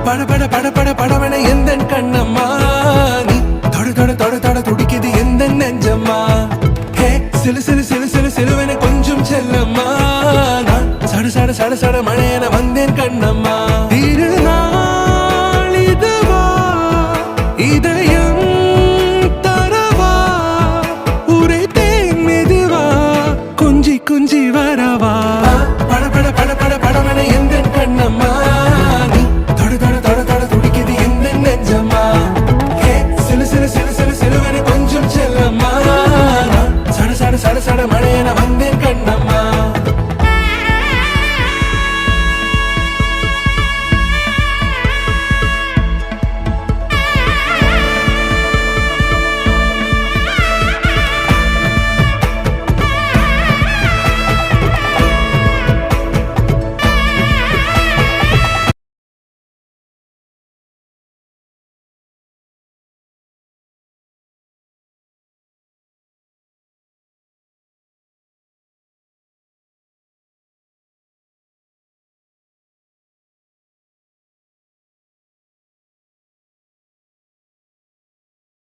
பட பட பட பட படவன எந்த கண்ணம்மா நீ தொட தொட தொட தொட துடிக்குது எந்த நெஞ்சம்மா ஹே சிலு சிலு சிலு சிலு சிலுவன கொஞ்சம் செல்லம்மா நான் சட சட சட சட மழை